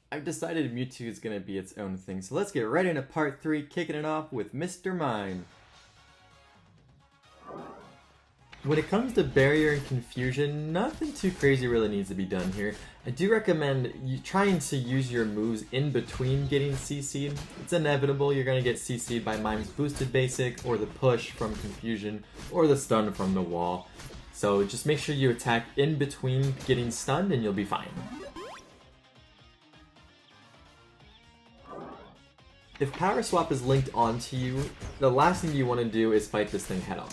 I've decided Mewtwo is going to be its own thing, so let's get right into part 3, kicking it off with Mr. Mime. When it comes to barrier and confusion, nothing too crazy really needs to be done here. I do recommend you trying to use your moves in between getting CC'd. It's inevitable you're going to get CC'd by Mime's boosted basic, or the push from confusion, or the stun from the wall. So just make sure you attack in between getting stunned and you'll be fine. If Power Swap is linked onto you, the last thing you want to do is fight this thing head on.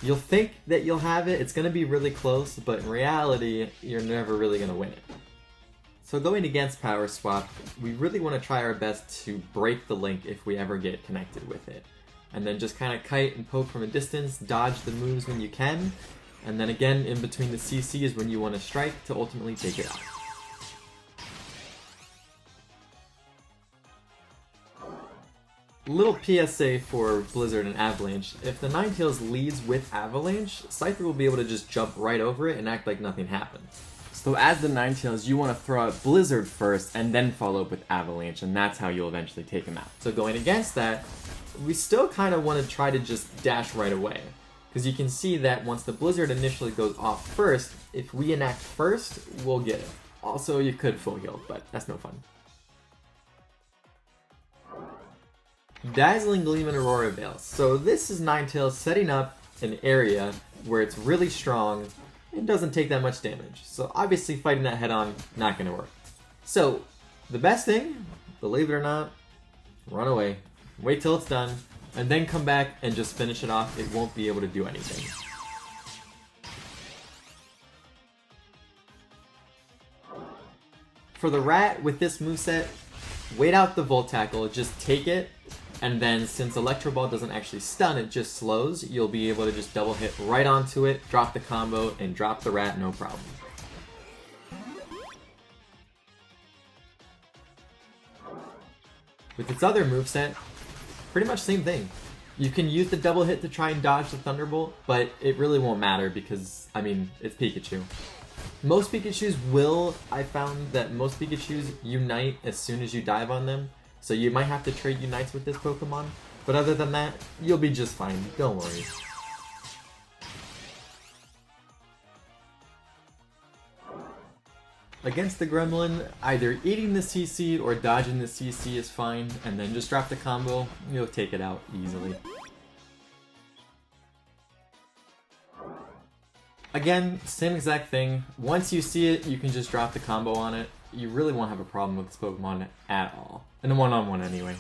You'll think that you'll have it, it's going to be really close, but in reality, you're never really going to win it. So going against Power Swap, we really want to try our best to break the link if we ever get connected with it. And then just kind of kite and poke from a distance, dodge the moves when you can, and then again, in between the CC is when you want to strike to ultimately take it out. Little PSA for Blizzard and Avalanche, if the Ninetales leads with Avalanche, Scyther will be able to just jump right over it and act like nothing happened. So as the Ninetales, you want to throw out Blizzard first and then follow up with Avalanche, and that's how you'll eventually take him out. So going against that, we still kind of want to try to just dash right away. Because you can see that once the Blizzard initially goes off first, if we enact first, we'll get it. Also, you could full heal, but that's no fun. Dazzling Gleam and Aurora Veil. So this is Ninetales setting up an area where it's really strong and doesn't take that much damage. So obviously fighting that head on, not going to work. So the best thing, believe it or not, run away, wait till it's done, and then come back and just finish it off. It won't be able to do anything. For the rat with this moveset, wait out the Volt Tackle, just take it. And then, since Electro Ball doesn't actually stun, it just slows, you'll be able to just double hit right onto it, drop the combo, and drop the rat no problem. With its other moveset, pretty much same thing. You can use the double hit to try and dodge the Thunderbolt, but it really won't matter because, I mean, it's Pikachu. Most Pikachus will, I found that most Pikachus unite as soon as you dive on them. So you might have to trade unites with this Pokemon, but other than that, you'll be just fine, don't worry. Against the Gremlin, either eating the CC or dodging the CC is fine, and then just drop the combo, you'll take it out easily. Again, same exact thing. Once you see it, you can just drop the combo on it. You really won't have a problem with this Pokemon at all. In a one-on-one anyway.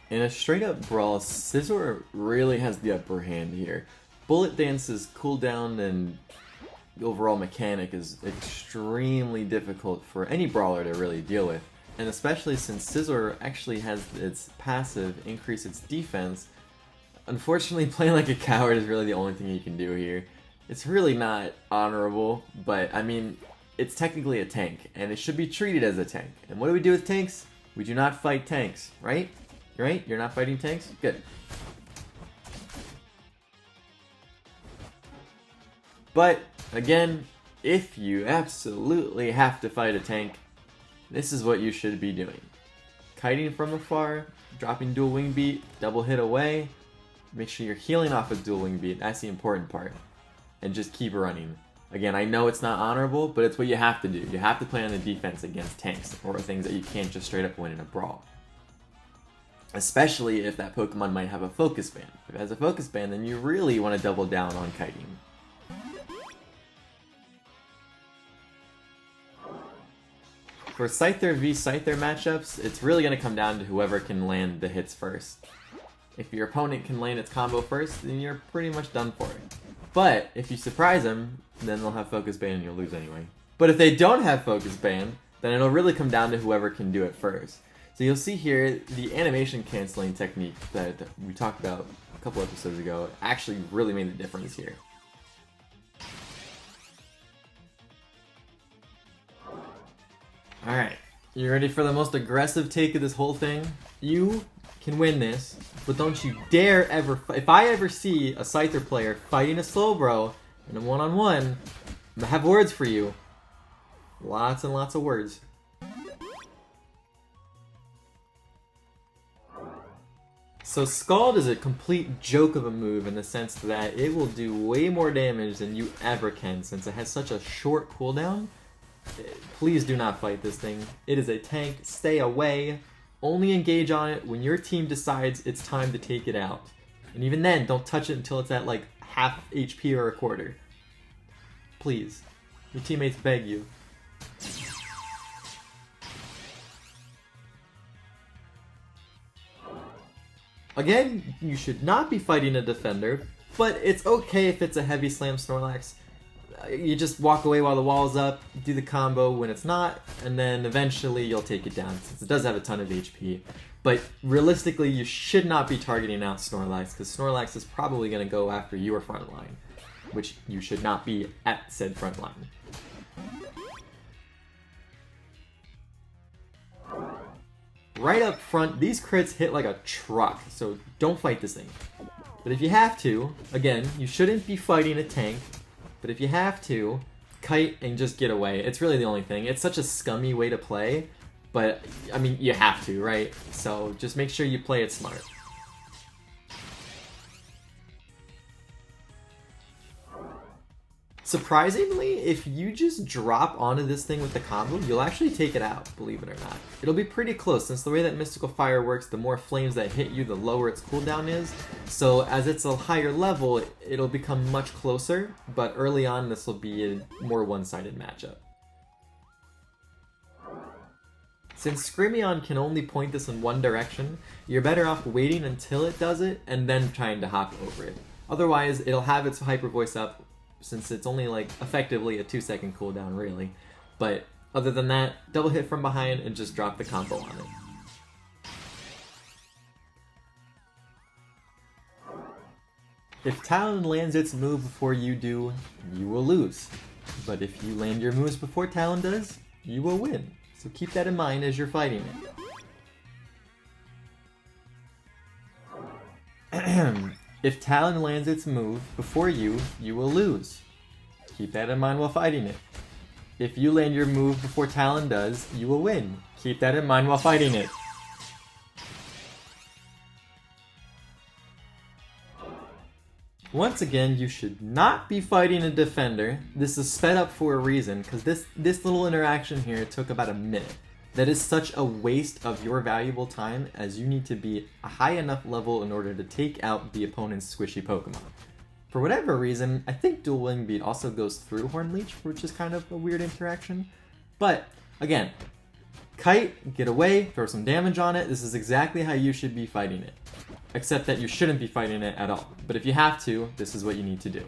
In a straight-up brawl, Scizor really has the upper hand here. Bullet Dance's cooldown and overall mechanic is extremely difficult for any brawler to really deal with. And especially since Scizor actually has its passive increase its defense, unfortunately playing like a coward is really the only thing you can do here. It's really not honorable, but I mean, it's technically a tank, and it should be treated as a tank. And what do we do with tanks? We do not fight tanks, right? Right? You're not fighting tanks? Good. But, again, if you absolutely have to fight a tank, this is what you should be doing. Kiting from afar, dropping dual wing beat, double hit away. Make sure you're healing off of dual wing beat, that's the important part. And just keep running. Again, I know it's not honorable, but it's what you have to do. You have to play on the defense against tanks, or things that you can't just straight up win in a brawl. Especially if that Pokemon might have a focus band. If it has a focus band, then you really want to double down on kiting. For Scyther v Scyther matchups, it's really going to come down to whoever can land the hits first. If your opponent can land its combo first, then you're pretty much done for it. But if you surprise them, then they'll have focus ban and you'll lose anyway. But if they don't have focus ban, then it'll really come down to whoever can do it first. So you'll see here, the animation canceling technique that we talked about a couple episodes ago actually really made the difference here. Alright, you ready for the most aggressive take of this whole thing? You can win this, but don't you dare ever, if I ever see a Scyther player fighting a Slowbro And in one-on-one, I have words for you. Lots and lots of words. So Scald is a complete joke of a move in the sense that it will do way more damage than you ever can since it has such a short cooldown. Please do not fight this thing. It is a tank. Stay away. Only engage on it when your team decides it's time to take it out. And even then, don't touch it until it's at like half HP or a quarter. Please. Your teammates beg you. Again, you should not be fighting a defender, but it's okay if it's a heavy slam Snorlax. You just walk away while the wall's up, do the combo when it's not, and then eventually you'll take it down since it does have a ton of HP. But realistically, you should not be targeting out Snorlax because Snorlax is probably going to go after your front line, which you should not be at said front line. Right up front, these crits hit like a truck, so don't fight this thing. But if you have to, again, you shouldn't be fighting a tank, but if you have to, kite and just get away. It's really the only thing. It's such a scummy way to play, but, I mean, you have to, right? So just make sure you play it smart. Surprisingly, if you just drop onto this thing with the combo, you'll actually take it out, believe it or not. It'll be pretty close, since the way that Mystical Fire works, the more flames that hit you, the lower its cooldown is. So as it's a higher level, it'll become much closer, but early on this will be a more one-sided matchup. Since Screamion can only point this in one direction, you're better off waiting until it does it, and then trying to hop over it. Otherwise, it'll have its Hyper Voice up, since it's only like effectively a 2-second cooldown really. But other than that, double hit from behind and just drop the combo on it. If Talon lands its move before you do, you will lose. But if you land your moves before Talon does, you will win. So keep that in mind as you're fighting it. If Talon lands its move before you, you will lose. Keep that in mind while fighting it. If you land your move before Talon does, you will win. Keep that in mind while fighting it. Once again, you should not be fighting a defender. This is sped up for a reason, because this little interaction here took about a minute. That is such a waste of your valuable time, as you need to be a high enough level in order to take out the opponent's squishy Pokemon. For whatever reason, I think Dual Wing Beat also goes through Horn Leech, which is kind of a weird interaction. But, again, kite, get away, throw some damage on it. This is exactly how you should be fighting it. Except that you shouldn't be fighting it at all. But if you have to, this is what you need to do.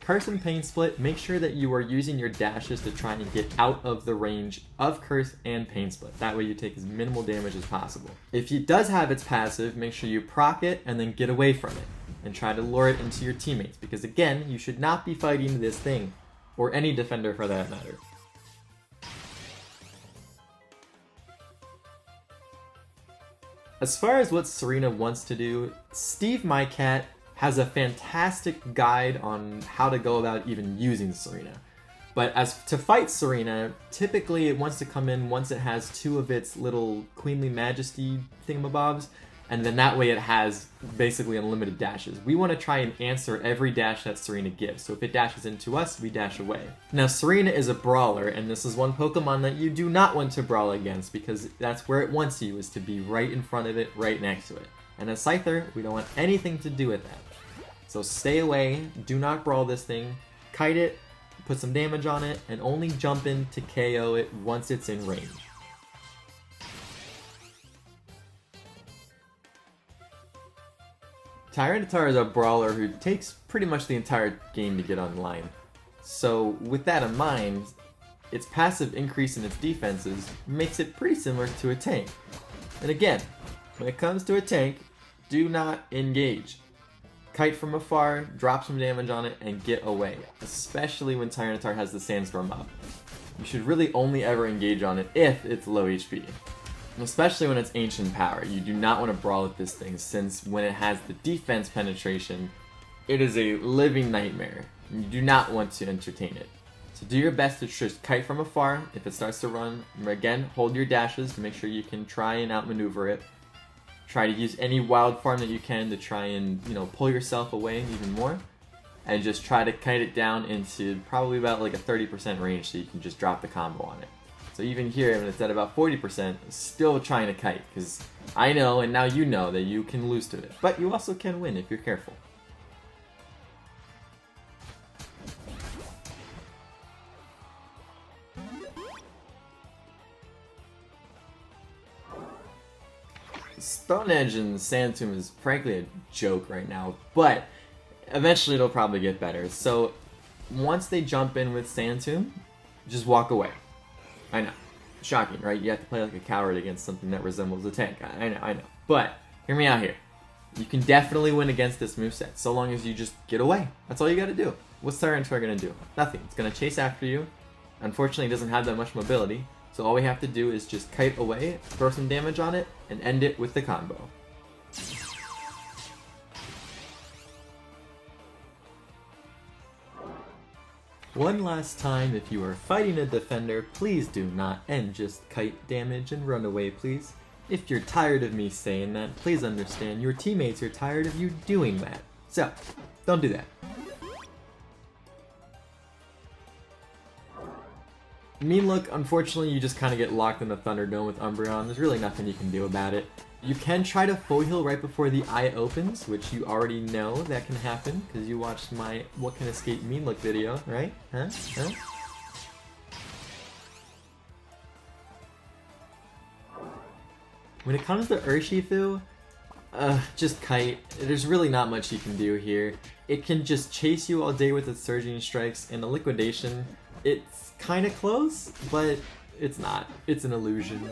Curse and Pain Split, make sure that you are using your dashes to try and get out of the range of Curse and Pain Split. That way you take as minimal damage as possible. If it does have its passive, make sure you proc it and then get away from it. And try to lure it into your teammates, because again, you should not be fighting this thing. Or any defender for that matter. As far as what Tsareena wants to do, Steve My Cat has a fantastic guide on how to go about even using Tsareena. But as to fight Tsareena, typically it wants to come in once it has two of its little Queenly Majesty thingamabobs, and then that way it has basically unlimited dashes. We want to try and answer every dash that Tsareena gives, so if it dashes into us, we dash away. Now Tsareena is a brawler, and this is one Pokemon that you do not want to brawl against, because that's where it wants you, is to be right in front of it, right next to it. And as Scyther, we don't want anything to do with that. So stay away, do not brawl this thing, kite it, put some damage on it, and only jump in to KO it once it's in range. Tyranitar is a brawler who takes pretty much the entire game to get online. So with that in mind, its passive increase in its defenses makes it pretty similar to a tank. And again, when it comes to a tank, do not engage. Kite from afar, drop some damage on it, and get away, especially when Tyranitar has the Sandstorm up. You should really only ever engage on it if it's low HP. especially when it's Ancient Power. You do not want to brawl with this thing, since when it has the defense penetration, it is a living nightmare. You do not want to entertain it. So do your best to just kite from afar. If it starts to run, again, hold your dashes to make sure you can try and outmaneuver it. Try to use any wild form that you can to try and, pull yourself away even more. And just try to kite it down into probably about like a 30% range so you can just drop the combo on it. So even here, when it's at about 40%, still trying to kite, because I know, and now you know, that you can lose to it. But you also can win if you're careful. Stone Edge and Sand Tomb is frankly a joke right now, but eventually it'll probably get better. So once they jump in with Sand Tomb, just walk away. I know. Shocking, right? You have to play like a coward against something that resembles a tank. I know. But hear me out here. You can definitely win against this moveset, so long as you just get away. That's all you gotta do. What's Tyranitar gonna do? Nothing. It's gonna chase after you. Unfortunately, it doesn't have that much mobility. So all we have to do is just kite away, throw some damage on it, and end it with the combo. One last time, if you are fighting a defender, please do not end just kite damage and run away, please. If you're tired of me saying that, please understand your teammates are tired of you doing that. So, don't do that. Mean Look, unfortunately, you just kind of get locked in the Thunderdome with Umbreon. There's really nothing you can do about it. You can try to full heal right before the eye opens, which you already know that can happen, because you watched my What Can Escape Mean Look video, right? Huh? When it comes to Urshifu, just kite. There's really not much you can do here. It can just chase you all day with its Surging Strikes, and the Liquidation, it's kind of close, but it's not. It's an illusion.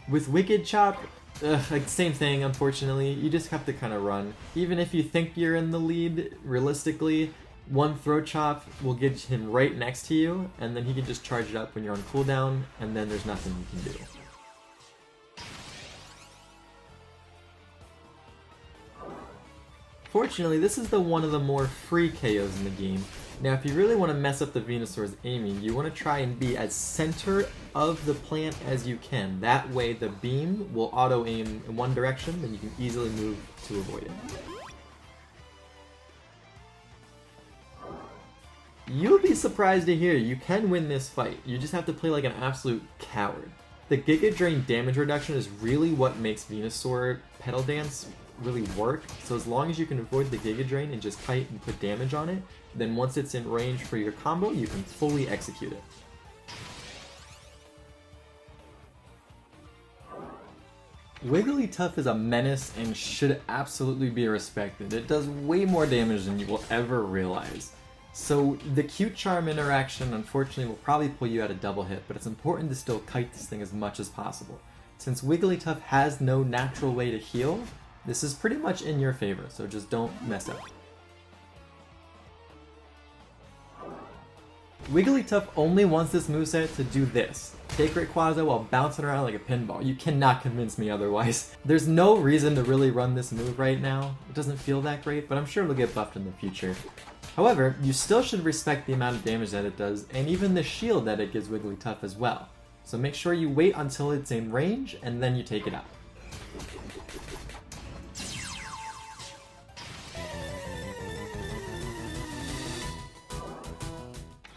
With Wicked Chop, like same thing, unfortunately. You just have to kind of run. Even if you think you're in the lead, realistically, one Throat Chop will get him right next to you, and then he can just charge it up when you're on cooldown, and then there's nothing you can do. Fortunately, this is one of the more free KOs in the game. Now, if you really want to mess up the Venusaur's aiming, you want to try and be as center of the plant as you can. That way, the beam will auto-aim in one direction, then you can easily move to avoid it. You'll be surprised to hear you can win this fight. You just have to play like an absolute coward. The Giga Drain damage reduction is really what makes Venusaur Petal Dance really work. So as long as you can avoid the Giga Drain and just kite and put damage on it, then once it's in range for your combo, you can fully execute it. Wigglytuff is a menace and should absolutely be respected. It does way more damage than you will ever realize. So the Cute Charm interaction unfortunately will probably pull you at a double hit, but it's important to still kite this thing as much as possible. Since Wigglytuff has no natural way to heal, this is pretty much in your favor, so just don't mess up. Wigglytuff only wants this moveset to do this. Take Rayquaza while bouncing around like a pinball. You cannot convince me otherwise. There's no reason to really run this move right now. It doesn't feel that great, but I'm sure it'll get buffed in the future. However, you still should respect the amount of damage that it does, and even the shield that it gives Wigglytuff as well. So make sure you wait until it's in range, and then you take it out.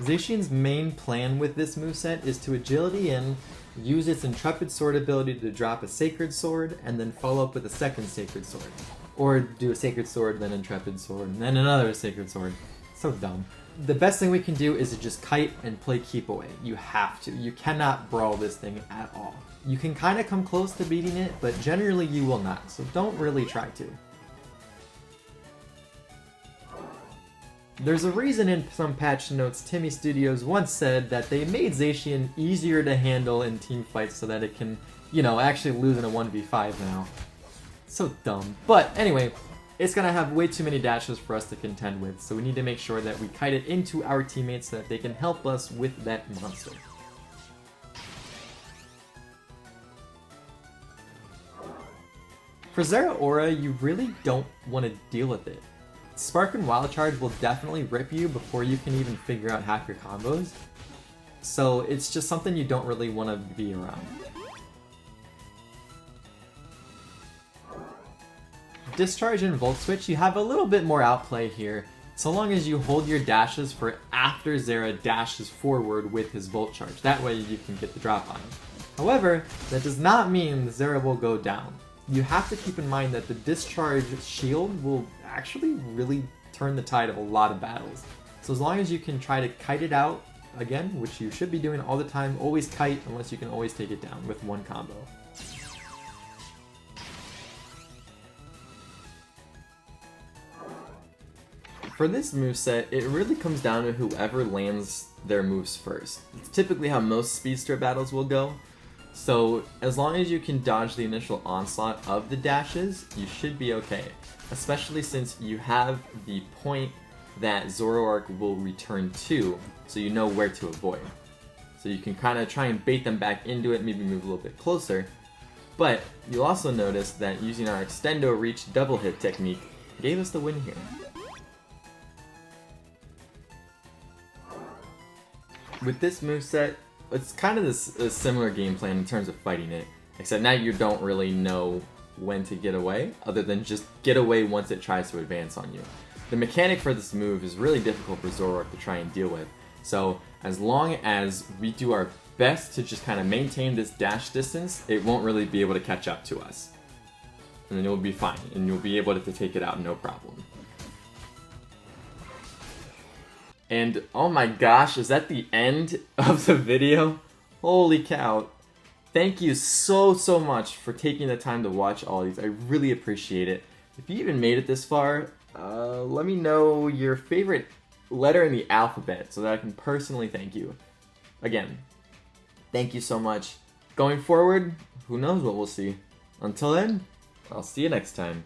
Zacian's main plan with this moveset is to agility in, use its Intrepid Sword ability to drop a Sacred Sword, and then follow up with a second Sacred Sword. Or do a Sacred Sword, then Intrepid Sword, and then another Sacred Sword. So dumb. The best thing we can do is to just kite and play keep away. You have to. You cannot brawl this thing at all. You can kind of come close to beating it, but generally you will not, so don't really try to. There's a reason in some patch notes Timmy Studios once said that they made Zacian easier to handle in team fights so that it can, actually lose in a 1v5 now. So dumb. But anyway, it's going to have way too many dashes for us to contend with, so we need to make sure that we kite it into our teammates so that they can help us with that monster. For Zeraora, you really don't want to deal with it. Spark and Wild Charge will definitely rip you before you can even figure out half your combos, so it's just something you don't really want to be around. Discharge and Volt Switch, you have a little bit more outplay here, so long as you hold your dashes for after Zera dashes forward with his Volt Charge. That way you can get the drop on him. However, that does not mean Zera will go down. You have to keep in mind that the Discharge shield will actually really turn the tide of a lot of battles. So as long as you can try to kite it out, again, which you should be doing all the time, always kite unless you can always take it down with one combo. For this moveset, it really comes down to whoever lands their moves first. It's typically how most speedster battles will go. So as long as you can dodge the initial onslaught of the dashes, you should be okay. Especially since you have the point that Zoroark will return to, so you know where to avoid. So you can kind of try and bait them back into it, maybe move a little bit closer. But you'll also notice that using our Extendo Reach double hit technique gave us the win here. With this moveset, it's kind of a similar game plan in terms of fighting it, except now you don't really know when to get away, other than just get away once it tries to advance on you. The mechanic for this move is really difficult for Zoroark to try and deal with, so as long as we do our best to just kind of maintain this dash distance, it won't really be able to catch up to us. And then you'll be fine, and you'll be able to take it out no problem. And oh my gosh, is that the end of the video? Holy cow. Thank you so much for taking the time to watch all these. I really appreciate it. If you even made it this far, let me know your favorite letter in the alphabet so that I can personally thank you. Again, thank you so much. Going forward, who knows what we'll see. Until then, I'll see you next time.